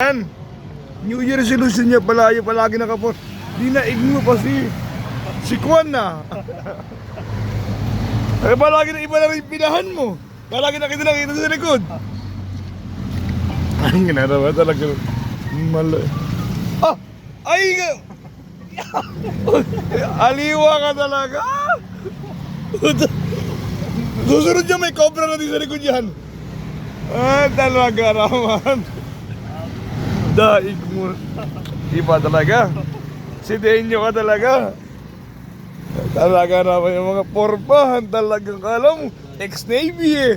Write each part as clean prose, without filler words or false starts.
yan. New Year resolution niya palagi nakapot. Di na igno pa si Kwan na. Ay palagi na iba na rin pinahan mo. Palagi na kita nakita sa likod. Ang ginagawa talaga. Mali. Ah! Ay! Aliwa ka talaga! Susunod niya may cobra na din sa likod yan. Ah, talaga naman. Daig mo. Iba talaga. Si Denyo ka talaga. Talaga naman yung mga porpahan. Talagang alam mo, ex-Navy eh.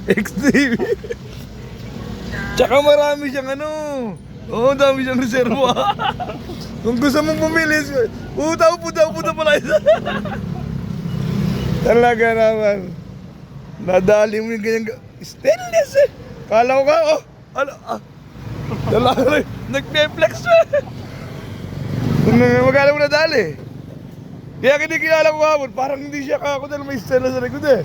Ex-Navy. Tsaka marami siyang ano. Oo, dami siyang reserva. Kung gusto mong pumili, puta pala isa. Talaga naman. Nadali mo yung ganyan. Stainless eh. Kala ko ka, oh. Ano, talaga rin. Nag-flex eh. Magkala mo nadali. Kaya kinikilala ko hapon, parang hindi siya kako dahil may stella sa likod eh.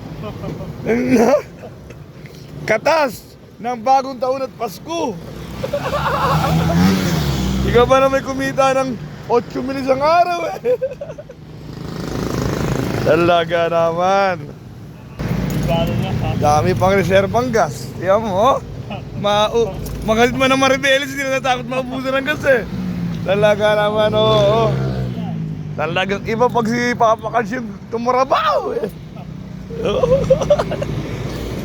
Katas ng bagong taon at Pasko. Ikaw ba na may kumita ng 8 mil isang araw eh. Talaga naman. Dami pang reserbang gas. Tiyan mo, magalit man ng Maribeles, hindi na natakot maubusan ng gas eh. Talaga naman, oo. Talagang iba pag si Papa Cards yung tumarabaw eh.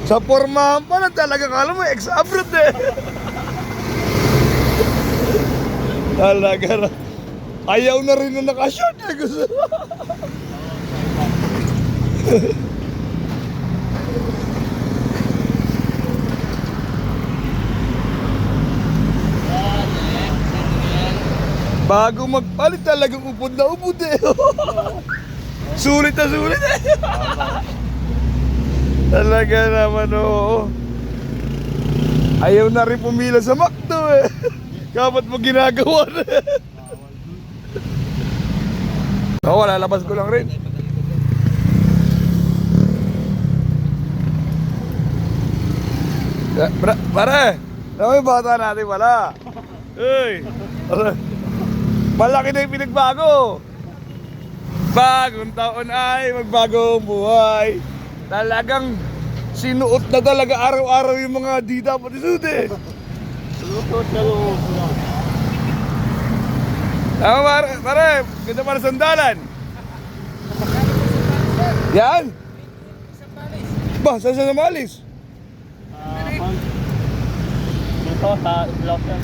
Sa pormahan pa na talagang alam mo, ex-abroad eh. Talaga na. Ayaw na rin na nakashort eh. Gusto. Bago magpalit talagang upod na upod eh. Sulit na sulit eh. Talaga naman oo. Ayaw na rin pumila sa McDo eh. Kapat mo ginagawa na eh. Oo, lalabas ko lang rin. Pare, ano yung bata natin wala? Uy, malaki na yung pinagbago. Bagong taon ay magbagong buhay. Talagang sinuot na talaga araw-araw yung mga di dapat isuot eh. Tama pare, ganda para sandalan. Yan? Ba, saan sa malis? Dito sa Ilocos.